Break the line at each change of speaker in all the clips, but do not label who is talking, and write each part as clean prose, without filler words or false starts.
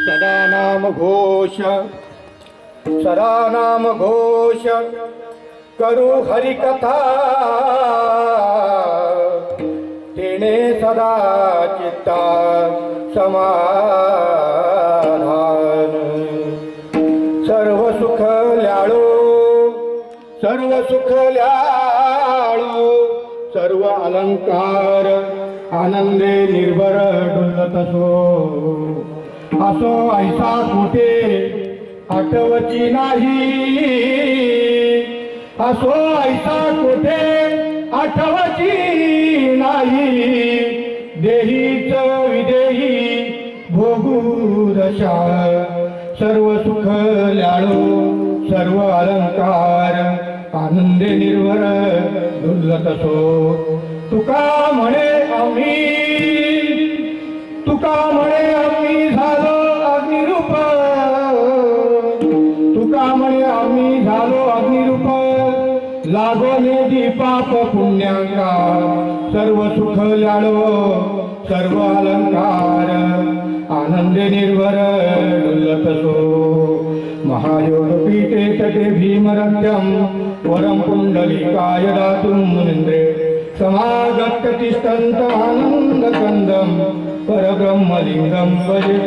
सदा नाम घोष करू हरिकथा तेने सदा चित्ता समाधान सर्व सुख ल्याळो सर्व अलंकार आनंदे निर्भर डुलत असो ऐसा कुठे आठवची नाही असो ऐसा कुठे आठवची नाही देहीच विदेही भोगू दशा सर्व सुख ल्याळो सर्व अलंकार आनंदे निर्भर डुलत असो तुका म्हणे आम्ही झालो अग्निरूप तुका म्हणे आम्ही झालो अग्निरूप लागोने दीपाप पुण्यांगा सर्व सुख ल्याळो सर्व अलंकार आनंदे निर्भर डुलत असो महायोग पीठे तटे भीमरथ्यम वरम पुंडलिकाय दातुं मुनींद्रे समागत तिष्ठन्त आनंदकंदम परब्रह्मलिंगम भजे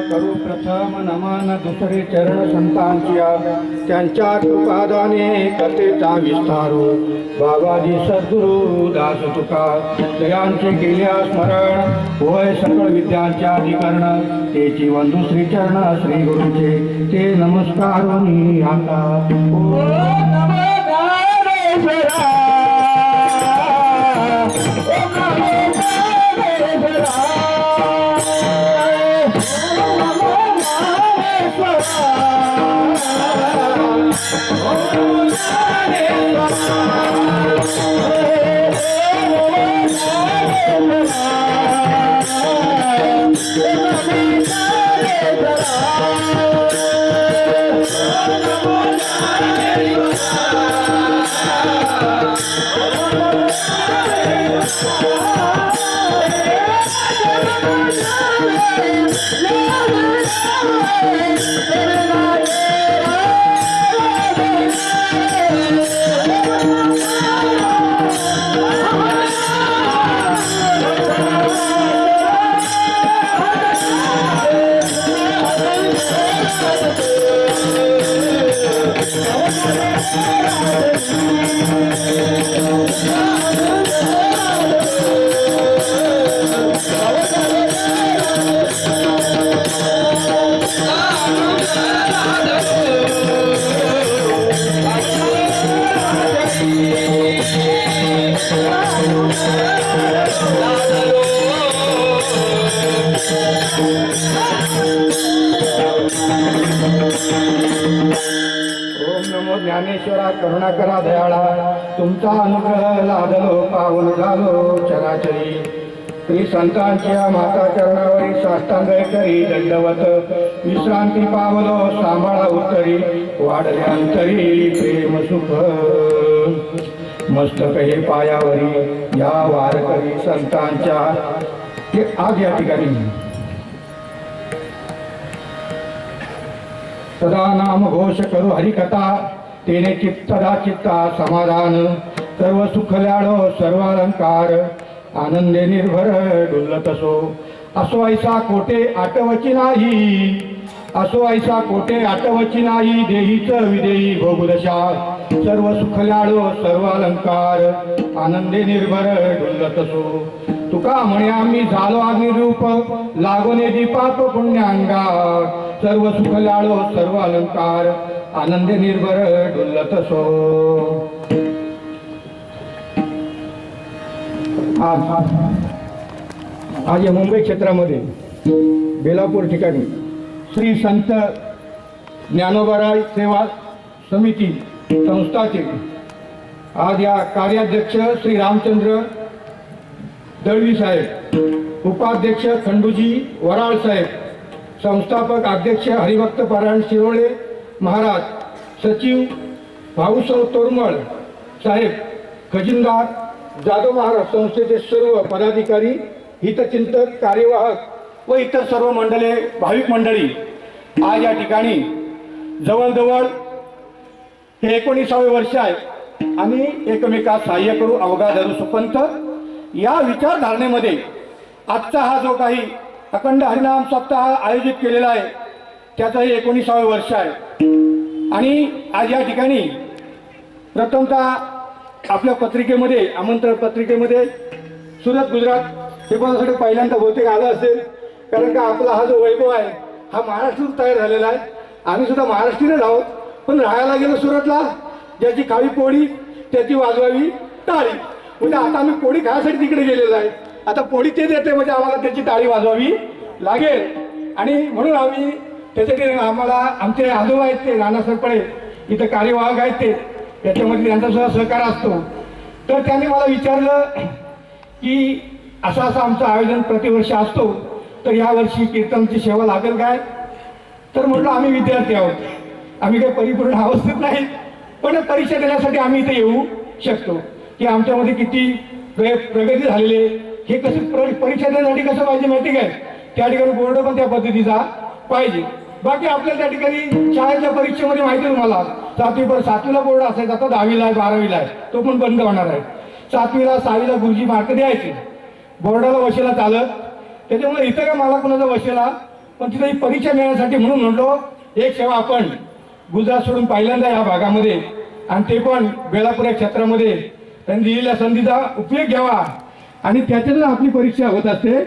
करू प्रथम नमन दुसरे चरण संतांच्या त्यांच्या कृपादाने कथेचा विस्तारो बाबाजी सद्गुरु दास तुका जयांचे केल्या स्मरण होय सकळ विद्यांच्या अधिकरण तेची वंदू श्री चरण श्री गुरुचे ते नमस्कारोनी आता ओम नमो ज्ञानेश्वरा करुणाकरा दयाळा, तुमचा अनुग्रह लादलो पावन झालो चराचरी. श्री संतांच्या माता चरणावरी साष्टांग करी दंडवत, विश्रांती पावलो सांभाळा उत्तरी, वाढले अंतरी प्रेम सुख. मस्तक हे पायावरी या वारकरी संतांच्या. हे आज या ठिकाणी सदा नाम घोष करू हरिकथा, तेने सदा चित्ता समाधान. सर्व सुख लाडो सर्व अलंकार, आनंदे निर्भर डुलत असो ऐसा कोटे आठवची नाही. असो ऐसा कोटे आठवची नाही, देहीच विदेही भोगदशा. सर्व सुख लाडो सर्व अलंकार, आनंदे निर्भर डुलत तुका म्हणे आम्ही झालो अग्निरूप, लागोने दीपाप पुण्यांगा. सर्व सुख लाडो सर्व अलंकार, आनंदे निर्भर डुलत आज या मुंबई क्षेत्रामध्ये बेलापूर ठिकाणी श्री संत ज्ञानोबाराय सेवा समिती संस्थाचे आज या कार्याध्यक्ष श्री रामचंद्र दळवी साहेब, उपाध्यक्ष खंडूजी वराळ साहेब, संस्थापक अध्यक्ष हरिभक्त पारायण शिरोळे महाराज, सचिव भाऊसाहेब तोरमळ साहेब, खजिनदार जाधव महाराज, संस्थेचे सर्व पदाधिकारी, हितचिंतक, कार्यवाहक व इतर सर्व मंडळे, भाविक मंडळी आज या ठिकाणी जवळजवळ हे 19वे वर्ष आहे आणि एकमेकास सहाय्य करू अवघा धरू सुपंथ या विचारधारणेमध्ये आजचा हा जो काही अखंड हरिनाम सप्ताह आयोजित केलेला आहे त्याचं हे 19वे वर्ष आहे. आणि आज या ठिकाणी प्रथमतः आपल्या पत्रिकेमध्ये, आमंत्रण पत्रिकेमध्ये सुरत गुजरात हे कोणासाठी पहिल्यांदा बहुतेक आलं असेल, कारण का आपला हा जो वैभव आहे हा महाराष्ट्रातून तयार झालेला आहे. आम्ही सुद्धा महाराष्ट्रीयन आहोत, पण राहायला गेलो सुरतला, ज्याची खावी पोळी त्याची वाजवावी टाळी. म्हणजे आता आम्ही पोळी खाण्यासाठी तिकडे गेलेलो आहे, आता पोळी ते देते म्हणजे आम्हाला त्याची टाळी वाजवावी लागेल. आणि म्हणून आम्ही त्याच्यासाठी आम्हाला आमचे आजोबा आहेत ते नाना सरपळे इथं कार्यवाहक आहेत ते, त्याच्यामध्ये त्यांचा सुद्धा सहकार असतो. तर त्यांनी मला विचारलं की असं आमचं आयोजन प्रतिवर्ष असतो, तर यावर्षी कीर्तनची सेवा लागेल काय. तर म्हटलं आम्ही विद्यार्थी आहोत, आम्ही काही परिपूर्ण अवस्थेत नाही, पण परीक्षा देण्यासाठी आम्ही इथे येऊ शकतो की आमच्यामध्ये किती प्रगती झालेली आहे. हे कसं परीक्षा देण्यासाठी कसं पाहिजे माहिती काय, त्या ठिकाणी बोर्ड पण त्या पद्धतीचा पाहिजे. बाकी आपल्याला त्या ठिकाणी शाळेच्या परीक्षेमध्ये माहिती तुम्हाला 7वीला बोर्ड असायचा, आता 10वीला आहे 12वीला आहे, तो पण बंद होणार आहे. 7वीला 6वीला गुरुजी मार्क द्यायचे, बोर्डाला वशेला चालत. त्याच्यामुळे इथं काय मला कोणाचा वशेला, पण तिथे ही परीक्षा मिळण्यासाठी म्हणून म्हणलो एक सेवा आपण गुजरात सोडून पहिल्यांदा या भागामध्ये, आणि ते पण बेलापूर या क्षेत्रामध्ये त्यांनी दिलेल्या संधीचा उपयोग घ्यावा आणि त्याच्यातून आपली परीक्षा होत असते.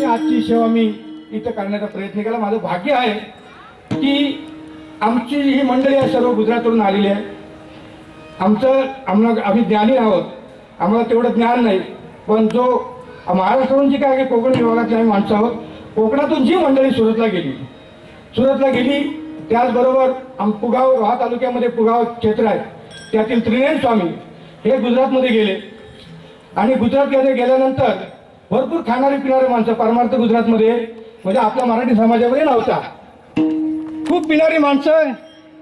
आजची सेवा मी इथं करण्याचा प्रयत्न केला. माझं भाग्य आहे की आमची ही मंडळी आहे सर्व गुजरातवरून आलेली आहे. आम्ही ज्ञानी आहोत, आम्हाला तेवढं ज्ञान नाही, पण जो महाराष्ट्रातून जी काय कोकण विभागातली आम्ही माणसं आहोत, कोकणातून जी मंडळी सुरतला गेली त्याचबरोबर पुगाव रोहा तालुक्यामध्ये पुगाव क्षेत्र आहे, त्यातील त्रिनेन स्वामी हे गुजरातमध्ये गेले आणि गुजरातमध्ये गेल्यानंतर भरपूर खाणारे पिणारे माणसं परमार्थ गुजरातमध्ये म्हणजे आपल्या मराठी समाजामध्ये नव्हता. खूप पिणारी माणसं,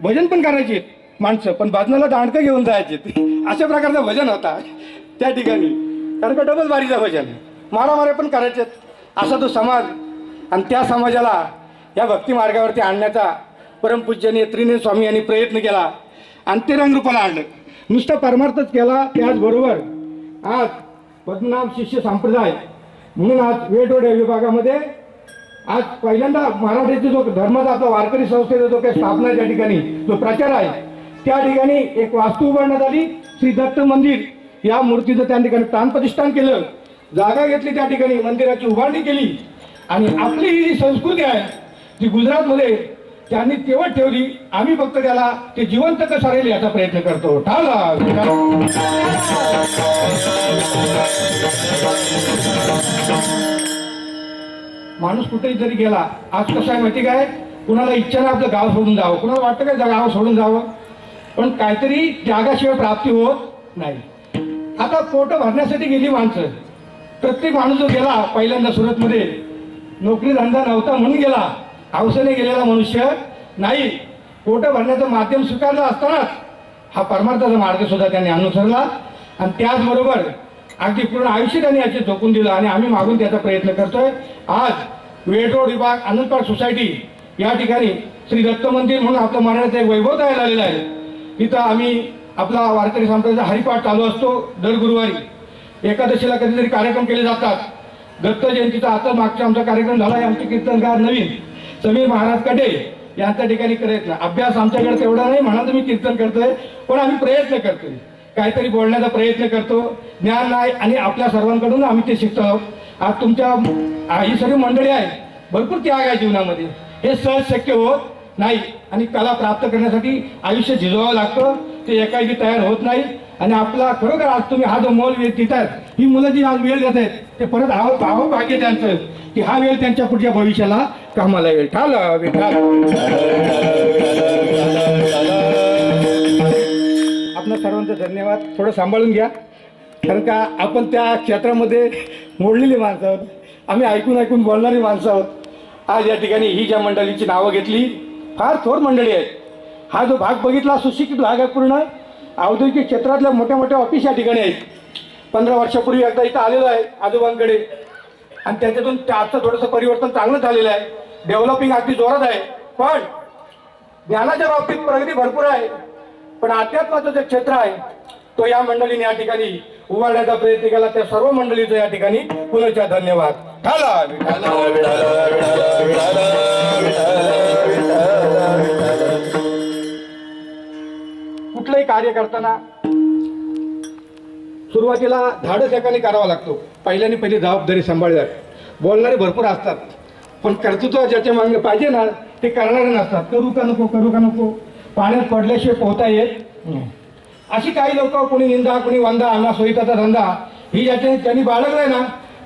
भजन पण करायची माणसं, पण भजनाला दांडकं घेऊन जायचे. अशा प्रकारचं भजन होता त्या ठिकाणी, कारण का डबल बारीचं भजन, मारामारे पण करायचे. असा तो समाज, आणि त्या समाजाला या भक्ती मार्गावरती आणण्याचा परमपूज्यनीय त्रिनेन स्वामी यांनी प्रयत्न केला आणि ते रंगरूपाला आणलं. नुसतं परमार्थच केला, त्याचबरोबर आज पद्मनाभ शिष्य संप्रदाय म्हणून आज वेटवडे विभागामध्ये आज पहिल्यांदा मराठीचा जो धर्माचा आपला वारकरी संस्थेचा जो काही स्थापना आहे त्या ठिकाणी जो प्रचार आहे त्या ठिकाणी एक वास्तू उभारण्यात आली. श्री दत्त मंदिर या मूर्तीचं त्या ठिकाणी प्राणप्रतिष्ठान केलं, जागा घेतली, त्या ठिकाणी मंदिराची उभारणी केली. आणि आपली ही जी संस्कृती आहे जी गुजरातमध्ये त्यांनी तेवढ ठेवली, आम्ही फक्त त्याला ते जिवंत कसं राहील याचा प्रयत्न करतो. माणूस कुठेही जरी गेला, आज कसं आहे माहिती काय, कुणाला इच्छा नाही आपलं गाव सोडून जावं, कुणाला वाटतं काय गाव सोडून जावं, पण काहीतरी त्यागाशिवाय प्राप्ती होत नाही. आता पोट भरण्यासाठी गेली माणसं, प्रत्येक माणूस जो गेला पहिल्यांदा सुरतमध्ये नोकरी धंदा नव्हता म्हणून गेला, हौसेने गेलेला मनुष्य नाही. पोट भरण्याचं माध्यम स्वीकारलं असतानाच हा परमार्थाचा मार्ग सुद्धा त्यांनी अनुसरला आणि त्याचबरोबर अगदी पूर्ण आयुष्य त्यांनी याचे झोकून दिलं आणि आम्ही मागून त्याचा प्रयत्न करतोय. आज वेटरोड विभाग आनंदपार्क सोसायटी या ठिकाणी श्री दत्त मंदिर म्हणून आपलं मराठीचं एक वैभव तयार झालेलं आहे. इथं आम्ही आपला वारकरी संप्रदायाचा हरिपाठ चालू असतो दर गुरुवारी. एकादशीला कधीतरी कार्यक्रम केले जातात. दत्त जयंतीचा आता मागचा आमचा कार्यक्रम झाला आहे. आमचे कीर्तनकार नवीन समीर महाराज कटे यांच्या ठिकाणी प्रयत्न, अभ्यास आमच्याकडे तेवढा नाही म्हणा तुम्ही कीर्तन करतोय, पण आम्ही प्रयत्न करतोय, काहीतरी बोलण्याचा प्रयत्न करतो. ज्ञान नाही आणि आपल्या सर्वांकडून आम्ही ते शिकतो आहोत. आज तुमच्या ही सर्व मंडळी आहे, भरपूर त्याग आहे जीवनामध्ये, हे सहज शक्य होत नाही आणि कला प्राप्त करण्यासाठी आयुष्य झिजवावं लागतं, ते एकाएकी तयार होत नाही. आणि आपला खरोखर आज तुम्ही हा जो मोल वेळ देतात, ही मुलं जी आज वेळ देत आहेत ते परत आहो भाग्य त्यांचं की हा वेळ त्यांच्या पुढच्या भविष्याला कामाला येईल. आपल्या सर्वांचं धन्यवाद. थोडं सांभाळून घ्या, कारण का आपण त्या क्षेत्रामध्ये मोडलेली माणसं आहोत, आम्ही ऐकून ऐकून बोलणारी माणसं आहोत. आज या ठिकाणी ही ज्या मंडळीची नावं घेतली, फार थोर मंडळी आहेत. हा जो भाग बघितला सुशिक्षित भाग आहे, पूर्ण औद्योगिक क्षेत्रातल्या मोठ्या मोठ्या ऑफिस या ठिकाणी आहेत. 15 वर्षापूर्वी एकदा इथं आलेलो आहे आजोबांकडे आणि त्याच्यातून आजचं थोडंसं परिवर्तन चांगलं झालेलं आहे. डेव्हलपिंग अगदी जोरात आहे, पण ज्ञानाच्या बाबतीत प्रगती भरपूर आहे. पण अध्यात्माचं जे क्षेत्र आहे तो या मंडळीने या ठिकाणी उभारण्याचा प्रयत्न केला. त्या सर्व मंडळीचं या ठिकाणी पुनश्च धन्यवाद. कुठलंही कार्य करताना सुरुवातीला धाडस एकाने करावा लागतो. पहिल्याने पहिली जबाबदारी सांभाळल्या. बोलणारे भरपूर असतात, पण कर्तृत्व ज्याच्या मागे पाहिजे ना ते करणारे नसतात. करू का नको, पाण्यात पडल्याशिवाय पोहता येत. अशी काही लोक, कोणी निंदा कोणी वंदा, अन्ना सोयीचा धंदा ही ज्यांनी बाळगलाय ना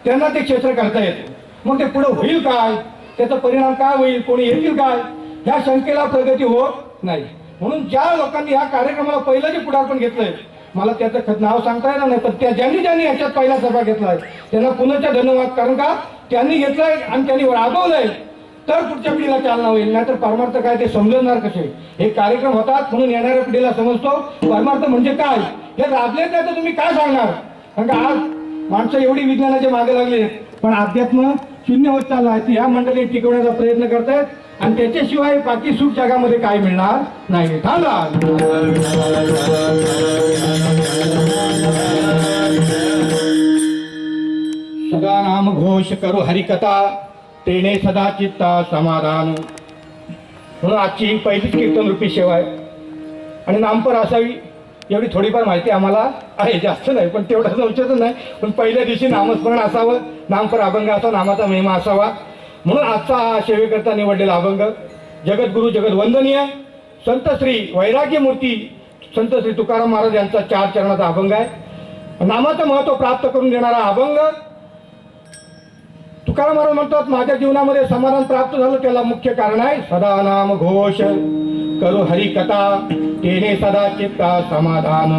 त्यांना ते क्षेत्र करता येतं. मग ते पुढे होईल काय, त्याचा परिणाम काय होईल, कोणी येतील काय, ह्या शंकेला प्रगती होत नाही. म्हणून ज्या लोकांनी ह्या कार्यक्रमाला पहिलं जे पुढारपण घेतलंय, मला त्याचं नाव सांगता येणार नाही, पण ज्यांनी याच्यात पहिला सहभाग घेतलाय त्यांना पुनश्च धन्यवाद. कारण का त्यांनी घेतलंय आणि त्यांनी राबवलंय तर पुढच्या पिढीला चालना होईल. नाहीतर परमार्थ काय ते समजणार कसे. हे कार्यक्रम होतात म्हणून येणाऱ्या पिढीला समजतो परमार्थ म्हणजे काय. हे राबले नाही तर तुम्ही काय सांगणार. कारण का आज माणसं एवढी विज्ञानाच्या मागे लागली, पण अध्यात्म शून्य होत चालला आहे. या मंडळी टिकवण्याचा प्रयत्न करतायत आणि त्याच्याशिवाय बाकी सुख जगामध्ये काय मिळणार नाही. सदा नाम घोष करू हरिकथा, तेने सदा चित्ता समाधान. म्हणून आजची ही पहिलीच कीर्तन रूपी सेवा आहे आणि नामपर असावी एवढी थोडीफार माहिती आम्हाला आहे, जास्त नाही पण तेवढं संशयच नाही. पण पहिल्या दिवशी नामस्मरण असावं, नामपर अभंग असा, नामाचा महिमा असावा. म्हणून आजचा हा सेवेकरता निवडलेला अभंग जगद्गुरु जगदवंदनीय संत श्री वैराग्य मूर्ती संत श्री तुकाराम महाराज यांचा 4 चरणाचा अभंग आहे. नामाचं महत्व प्राप्त करून देणारा अभंग. तुकाराम महाराज म्हणतात, माझ्या जीवनामध्ये समाधान प्राप्त झालं त्याला मुख्य कारण आहे सदा नाम घोष करू हरी कथा तेने सदा चित्ता समाधान.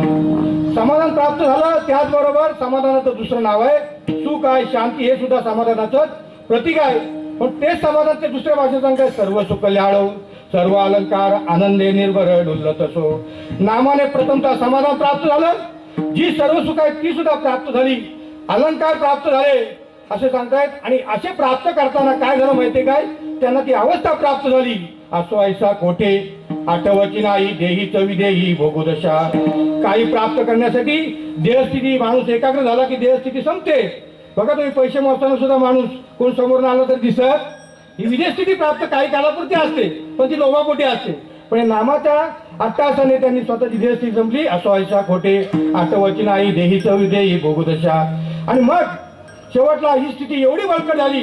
समाधान प्राप्त झालं, त्याचबरोबर समाधानाचं दुसरं नाव आहे सुख आहे, शांती, हे सुद्धा समाधानाचं प्रतीक आहे. पण तेच समाधान ते दुसऱ्या भाषेत सांगताय, सर्व सुख ल्याळो सर्व अलंकार आनंदे निर्भर डुलत असो. नामाने प्रथमतः समाधान प्राप्त झालं, जी सर्व सुख आहेत ती सुद्धा प्राप्त झाली, अलंकार प्राप्त झाले असे सांगतायत. आणि असे प्राप्त करताना काय झालं माहितीये काय, त्यांना ती अवस्था प्राप्त झाली. असो ऐसा कोठे आठवची नाही देही चविदेही भोगुदशा. काही प्राप्त करण्यासाठी देहस्थिती, माणूस एकाग्र झाला की देहस्थिती संपते. बघा तुम्ही पैसे मोजताना सुद्धा माणूस कोण समोर आलं तर दिसत, ही विजय स्थिती प्राप्त काही कालापुरती असते पण ती लोभापोटी असते. पण या नामाच्या अट्टासाने त्यांनी स्वतःची देहस्थिती संपली. असो ऐसा खोटे आठवची नाही देही चविदेही भोगुदशा. आणि मग शेवटला ही स्थिती एवढी बळकट झाली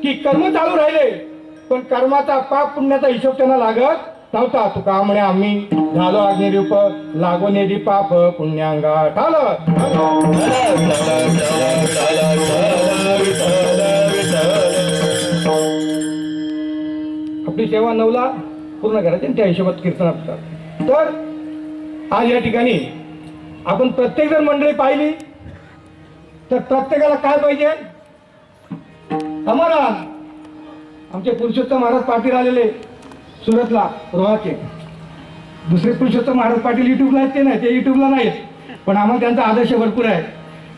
की कर्म चालू राहिले पण कर्माचा पाप पुण्याचा हिशोब त्यांना लागत नव्हता. तुका म्हणे आम्ही झालो अग्निरूप लागो नेदी पाप पुण्यांगा ठाल. आपली सेवा 9ला पूर्ण करायची त्या हिशोबात कीर्तन असतात. तर आज या ठिकाणी आपण प्रत्येक जण मंडळी पाहिली तर प्रत्येकाला काय पाहिजे, समाधान. आमचे पुरुषोत्तम महाराज पाटील आलेले सुरतला रोहाचे, दुसरे पुरुषोत्तम महाराज पाटील युट्यूबला आहेत, ते नाही, ते युट्यूबला नाहीत, पण आम्हाला त्यांचा आदर्श भरपूर आहे.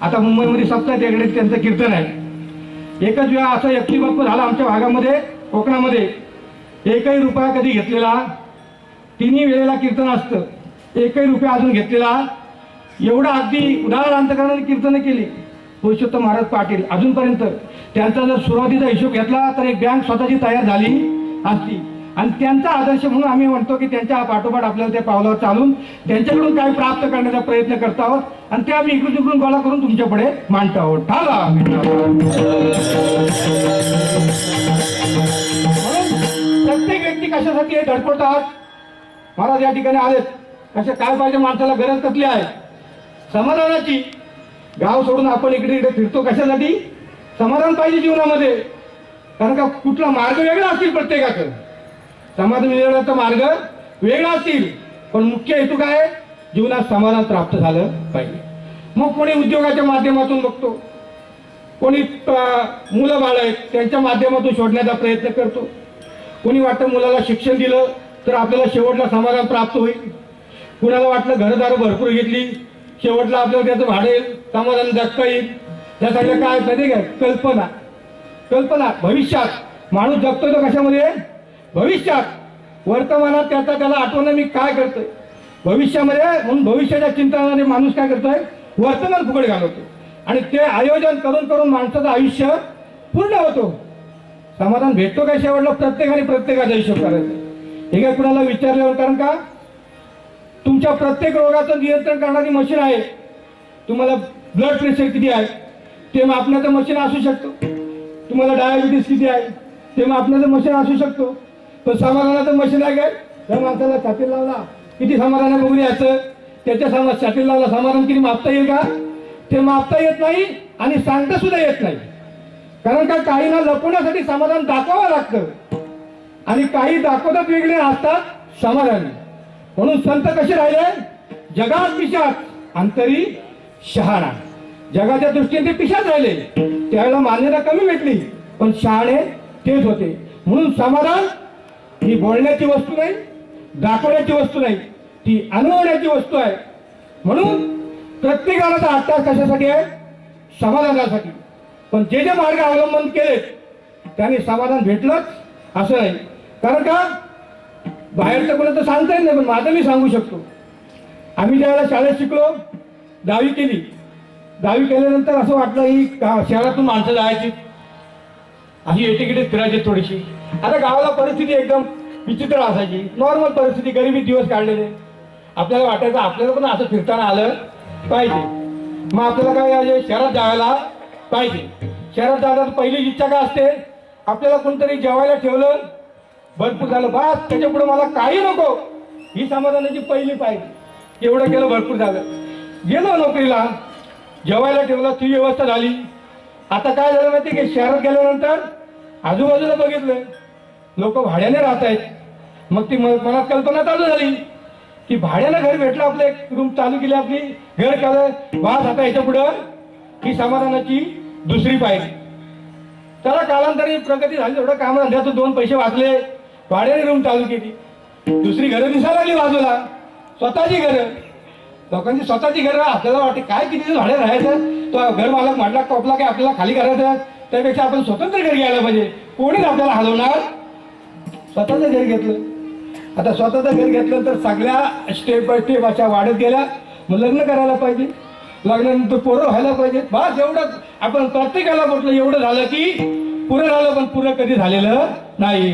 आता मुंबईमध्ये सप्ताह त्याकडे त्यांचं कीर्तन आहे. एकच वेळा असा व्यक्तिमत्व झाला आमच्या भागामध्ये, कोकणामध्ये, एकही रुपया कधी घेतलेला, तिन्ही वेळेला कीर्तन असतं, एकही रुपया अजून घेतलेला, एवढा अगदी उदार अंतकरणाने कीर्तनं केली पुरुषोत्तम महाराज पाटील अजूनपर्यंत. त्यांचा जर सुरुवातीचा हिशोब घेतला तर एक बँक स्वतःची तयार झाली असती. आणि त्यांचा आदर्श म्हणून आम्ही म्हणतो की त्यांच्या पाठोपाठ आपल्याला त्या पावलावर चालून त्यांच्याकडून काही प्राप्त करण्याचा प्रयत्न करत आहोत आणि ते आम्ही इकडून तिकडून गोळा करून तुमच्या पुढे मांडतो आहोत. ठाला. प्रत्येक व्यक्ती कशासाठी धडपडतात, महाराज या ठिकाणी आलेत, कशा काय पाहिजे माणसाला, गरज कसली आहे, समाधानाची. गाव सोडून आपण इकडे इकडे फिरतो कशासाठी, समाधान पाहिजे जीवनामध्ये. कारण का कुठला मार्ग वेगळा असतील प्रत्येकाचं, समाधान मिळवण्याचा मार्ग वेगळा असतील, पण मुख्य हेतू काय, जीवनात समाधान प्राप्त झालं पाहिजे. मग कोणी उद्योगाच्या माध्यमातून बघतो, कोणी मुलं बाळ आहेत त्यांच्या माध्यमातून शोधण्याचा प्रयत्न करतो, कोणी वाटतं मुलाला शिक्षण दिलं तर आपल्याला शेवटला समाधान प्राप्त होईल, कुणाला वाटलं घरदार भरपूर घेतली शेवटला आपल्याला त्याचं भाडे समाधान जगता येईल. त्यासाठी काय माहिती काय, कल्पना. कल्पना भविष्यात माणूस जगतो तो कशामध्ये, भविष्यात. वर्तमानात त्याला आठवण मी काय करतोय भविष्यामध्ये, म्हणून भविष्याच्या चिंतनाने माणूस काय करतोय, वर्तमान फुकट घालवतो आणि ते आयोजन करून करून माणसाचं आयुष्य पूर्ण होतो. समाधान भेटतो काय शेवटला, प्रत्येकाने प्रत्येकाचं हिशोब करायचं. हे काय कुणाला विचारल्यावर, कारण का तुमच्या प्रत्येक रोगाचं नियंत्रण करणारी मशीन आहे. तुम्हाला ब्लड प्रेशर किती आहे ते मापण्याचं मशीन असू शकतो, तुम्हाला डायबिटीस किती आहे ते मापण्याचं मशीन असू शकतो, पण समाधानाचं मशीन आहे काय, त्या माणसाला छातीला लावला किती समाधान आहे बघून याचं, त्याच्या छातीला लावला समाधान किती मापता येईल का, ते मापता येत नाही आणि सांगता सुद्धा येत नाही. कारण का काहींना लपवण्यासाठी समाधान दाखवावं लागतं आणि काही दाखवतात वेगळे असतात समाधानी. म्हणून संत कसे राहिले, जगात पिशाच अंतरी शहाणा. जगाच्या दृष्टीने ते पिशाच राहिले, त्यावेळेला मान्यता कमी भेटली पण शहाणे तेच होते. म्हणून समाधान ही बोलण्याची वस्तू नाही, दाखवण्याची वस्तू नाही, ती अनुभवण्याची वस्तू आहे. म्हणून प्रत्येकाला तर 8 तास कशासाठी आहे, समाधानासाठी. पण जे जे मार्ग अवलंबन केले त्यांनी समाधान भेटलंच असं नाही. कारण का बाहेरचं कोणाचं सांगता येत नाही, पण माझं मी सांगू शकतो. आम्ही ज्यावेळेला शाळेत शिकलो, 10वी केली, 10वी केल्यानंतर असं वाटलं ही शहरातून माणसं जायची, अशी एटीकिटीत फिरायची थोडीशी. आता गावाला परिस्थिती एकदम विचित्र असायची, नॉर्मल परिस्थिती, गरिबी दिवस काढलेले. आपल्याला वाटायचं आपल्याला पण असं फिरताना आलं पाहिजे. मग आपल्याला काय शहरात जायला पाहिजे. शहरात जायला पहिली इच्छा काय असते, आपल्याला कोणतरी जेवायला ठेवलं, भरपूर झालं, बस त्याच्या पुढे मला काही नको, ही समाधानाची पहिली पाहिजे. एवढं केलं, भरपूर झालं. गेलो नोकरीला, जेवायला ठेवलं, ती व्यवस्था झाली, आता काय झालं माहिती की शहरात गेल्यानंतर आजूबाजूला बघितलं लोक भाड्याने राहत आहेत. मग ती मनात कल्पना चालू झाली की भाड्यानं घर भेटलं, आपलं एक रूम चालू केली, आपली घर केलं, वास आता याच्या पुढं ही समाधानाची दुसरी पायरी. त्याला कालांतरी प्रगती झाली, थोडं काम धंद्यातून 2 पैसे वाचले, भाड्याने रूम चालू केली, दुसरी घरं दिसायला लागली बाजूला, स्वतःची घरं. लोकांची स्वतःची घरं आपल्याला वाटते काय किती दिवस भाड्याने राहायचं, तो घर मालक म्हटला टोपला काय आपल्याला खाली करायचं, त्यापेक्षा आपण स्वतंत्र घर घ्यायला पाहिजे, कोणीच आपल्याला हलवणार. स्वतःचं घर घेतलं. आता स्वतःचं घर घेतलं तर सगळ्या स्टेप बाय स्टेप अशा वाढत गेल्या. मग लग्न करायला पाहिजे, लग्नानंतर पोरं व्हायला पाहिजे. बस एवढं आपण प्रत्येकाला म्हटलं, एवढं झालं की पुरं झालं, पण पुरं कधी झालेलं नाही.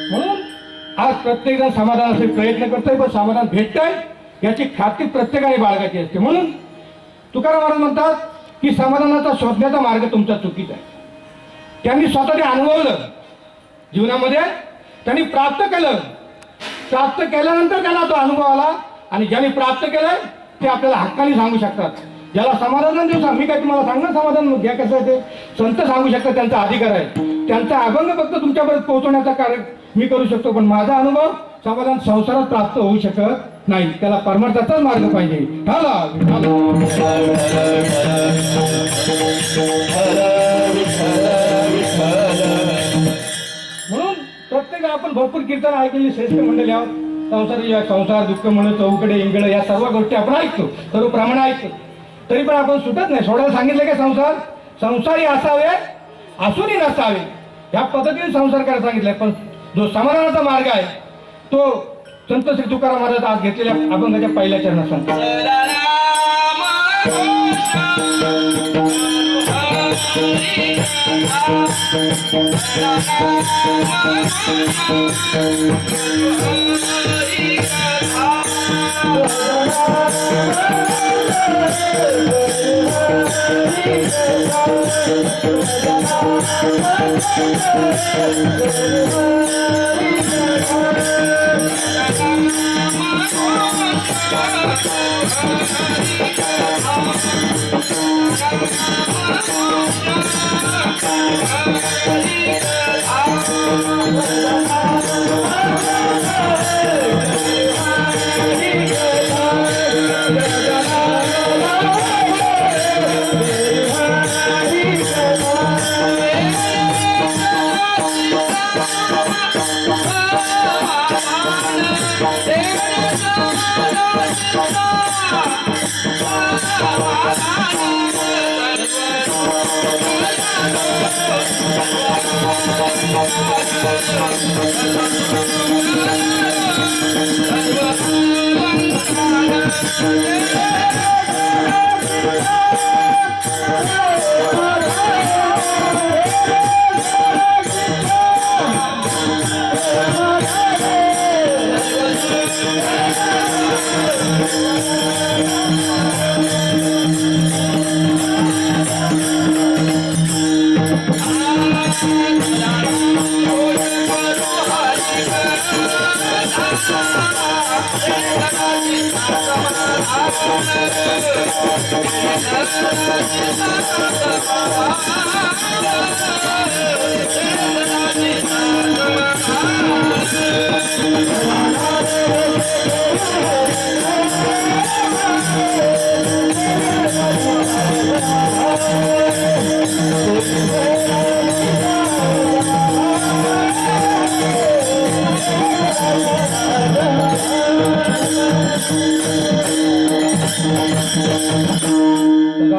म्हणून आज प्रत्येक जण समाधानाचे प्रयत्न करतोय, पण समाधान भेटतंय याची खात्री प्रत्येकाने बाळगायची असते. म्हणून तुकाराम महाराज म्हणतात की समाधानाचा शोधण्याचा मार्ग तुमचा चुकीचा आहे. त्यांनी स्वतःने अनुभवलं जीवनामध्ये, त्यांनी प्राप्त केलं, प्राप्त केल्यानंतर त्यांना तो अनुभव आला. आणि ज्यांनी प्राप्त केलंय ते आपल्याला हक्काने सांगू शकतात. ज्याला समाधान देऊ मी काय तुम्हाला सांगणार समाधान घ्या कसं आहे ते संत सांगू शकतात, त्यांचा अधिकार आहे. त्यांचा अभंग फक्त तुमच्यापर्यंत पोहोचवण्याचा कार्य मी करू शकतो, पण माझा अनुभव समाधान संसारात प्राप्त होऊ शकत नाही. त्याला परमार्थाचाच मार्ग पाहिजे. म्हणून प्रत्येक आपण भरपूर कीर्तन ऐकलेली श्रेष्ठ मंडळी आहोत. संसार दुःख म्हणून चौकडे इंगळ या सर्व गोष्टी आपण ऐकतो, सर्व प्रमाणे ऐकतो, तरी पण आपण सुटत नाही. सोडायला सांगितलं का संसारी असावे असूनही नसावे, या पद्धतीने संसार करायला सांगितलंय. पण जो समाधानाचा मार्ग आहे तो संत श्री तुकाराम महाराज आज घेतलेल्या अभंगाच्या पहिल्या चरणात सांगतो.